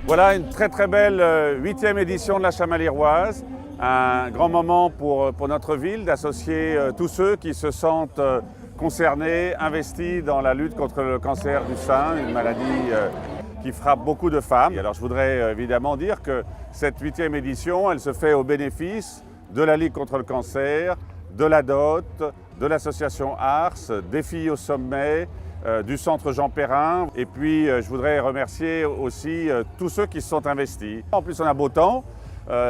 Voilà une très belle 8e édition de la Chamaliéroise. Un grand moment pour notre ville d'associer tous ceux qui se sentent concernés, investis dans la lutte contre le cancer du sein, une maladie qui frappe beaucoup de femmes. Alors je voudrais évidemment dire que cette 8e édition, elle se fait au bénéfice de la Ligue contre le cancer, de la DOT, de l'association ARS, des Filles au sommet, du centre Jean Perrin. Et puis je voudrais remercier aussi tous ceux qui se sont investis. En plus on a beau temps,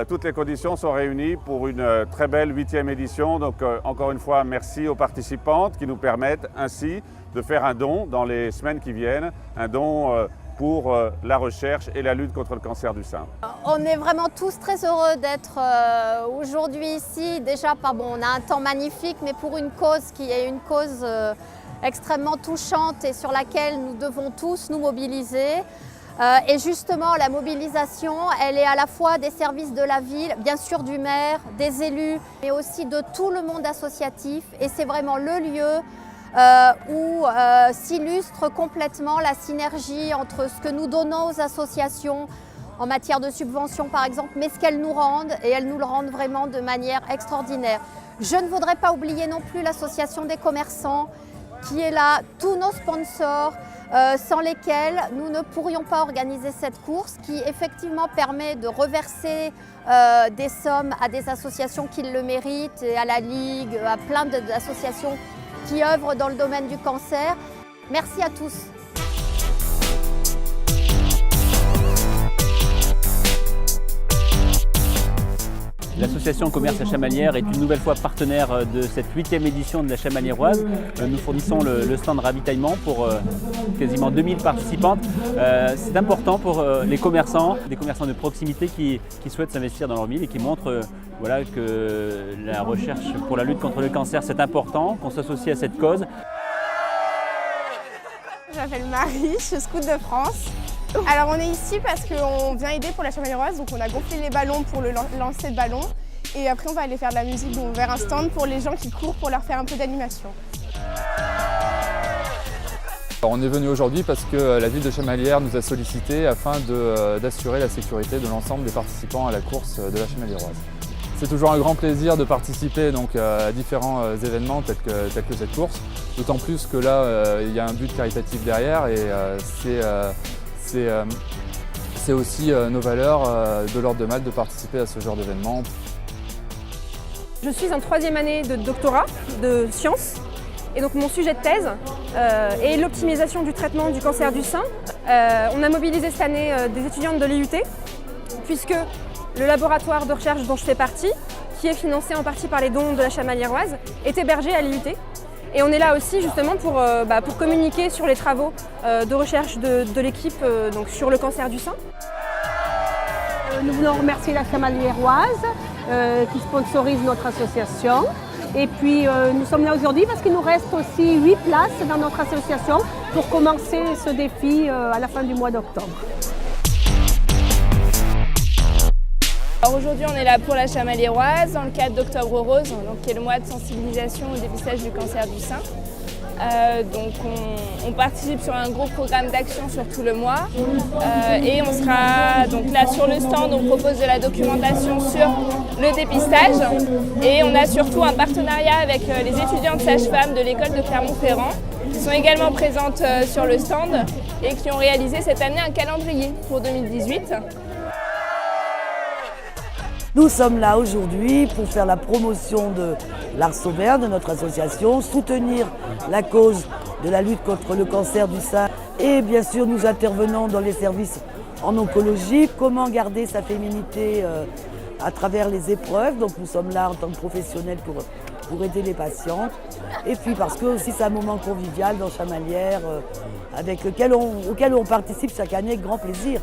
toutes les conditions sont réunies pour une très belle 8e édition. Donc encore une fois merci aux participantes qui nous permettent ainsi de faire un don dans les semaines qui viennent, un don pour la recherche et la lutte contre le cancer du sein. On est vraiment tous très heureux d'être aujourd'hui ici. Déjà, on a un temps magnifique, mais pour une cause qui est une cause extrêmement touchante et sur laquelle nous devons tous nous mobiliser. Et justement, la mobilisation, elle est à la fois des services de la ville, bien sûr du maire, des élus, mais aussi de tout le monde associatif. Et c'est vraiment le lieu où s'illustre complètement la synergie entre ce que nous donnons aux associations en matière de subventions par exemple, mais ce qu'elles nous rendent, et elles nous le rendent vraiment de manière extraordinaire. Je ne voudrais pas oublier non plus l'association des commerçants qui est là, tous nos sponsors, sans lesquels nous ne pourrions pas organiser cette course qui effectivement permet de reverser des sommes à des associations qui le méritent, et à la Ligue, à plein d'associations qui œuvrent dans le domaine du cancer. Merci à tous. L'association Commerce La Chamalière est une nouvelle fois partenaire de cette 8e édition de la Chamaliéroise. Nous fournissons le stand ravitaillement pour quasiment 2000 participantes. C'est important pour les commerçants, des commerçants de proximité qui souhaitent s'investir dans leur ville et qui montrent que la recherche pour la lutte contre le cancer c'est important, qu'on s'associe à cette cause. Je m'appelle Marie, je suis scout de France. Alors on est ici parce qu'on vient aider pour la Chamaliéroise, donc on a gonflé les ballons pour le lancer de ballon et après on va aller faire de la musique, donc vers un stand pour les gens qui courent pour leur faire un peu d'animation. On est venu aujourd'hui parce que la ville de Chamalières nous a sollicité afin d'assurer la sécurité de l'ensemble des participants à la course de la Chamaliéroise. C'est toujours un grand plaisir de participer à différents événements tels que cette course, d'autant plus que là il y a un but caritatif derrière et c'est aussi nos valeurs de l'Ordre de Malte de participer à ce genre d'événement. Je suis en 3e année de doctorat de sciences et donc mon sujet de thèse est l'optimisation du traitement du cancer du sein. On a mobilisé cette année des étudiantes de l'IUT puisque le laboratoire de recherche dont je fais partie, qui est financé en partie par les dons de la Chamaliéroise, est hébergé à l'IUT. Et on est là aussi justement pour communiquer sur les travaux de recherche de l'équipe sur le cancer du sein. Nous voulons remercier la Chamaliéroise qui sponsorise notre association. Et puis nous sommes là aujourd'hui parce qu'il nous reste aussi 8 places dans notre association pour commencer ce défi à la fin du mois d'octobre. Aujourd'hui on est là pour la Chamaliéroise dans le cadre d'Octobre Rose, qui est le mois de sensibilisation au dépistage du cancer du sein. On participe sur un gros programme d'action sur tout le mois et on sera donc là sur le stand, on propose de la documentation sur le dépistage et on a surtout un partenariat avec les étudiantes sages-femmes de l'école de Clermont-Ferrand qui sont également présentes sur le stand et qui ont réalisé cette année un calendrier pour 2018. Nous sommes là aujourd'hui pour faire la promotion de l'Ars Auvergne, de notre association, soutenir la cause de la lutte contre le cancer du sein et bien sûr nous intervenons dans les services en oncologie, comment garder sa féminité à travers les épreuves. Donc nous sommes là en tant que professionnels pour aider les patientes et puis parce que aussi c'est un moment convivial dans Chamalières auquel on participe chaque année avec grand plaisir.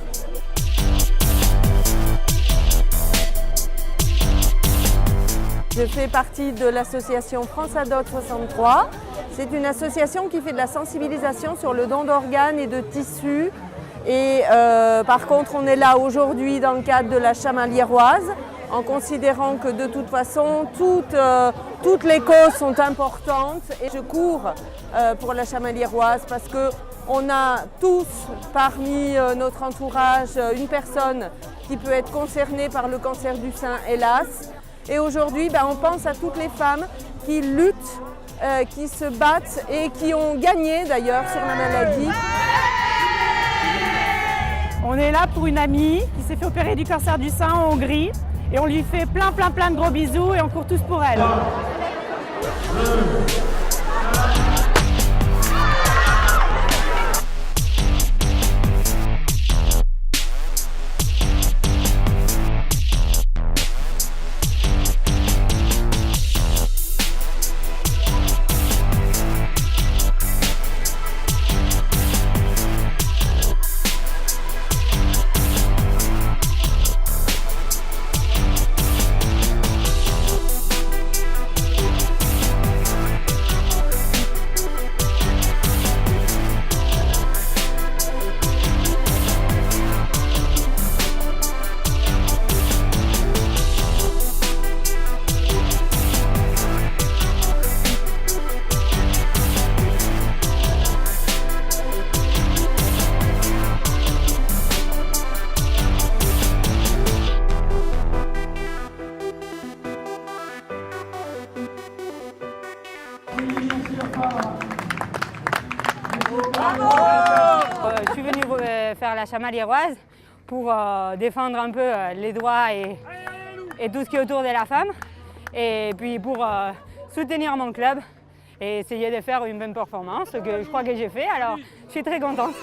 Je fais partie de l'association France Adot 63. C'est une association qui fait de la sensibilisation sur le don d'organes et de tissus. Et par contre, on est là aujourd'hui dans le cadre de la Chamaliéroise, en considérant que de toute façon, toutes les causes sont importantes. Et je cours pour la Chamaliéroise parce que On a tous parmi notre entourage une personne qui peut être concernée par le cancer du sein, hélas. Et aujourd'hui, on pense à toutes les femmes qui luttent, qui se battent et qui ont gagné d'ailleurs sur la maladie. On est là pour une amie qui s'est fait opérer du cancer du sein en Hongrie et on lui fait plein de gros bisous et on court tous pour elle. Je suis venue faire la chamaliéroise pour défendre un peu les droits et tout ce qui est autour de la femme. Et puis pour soutenir mon club et essayer de faire une bonne performance, que je crois que j'ai fait. Alors je suis très contente.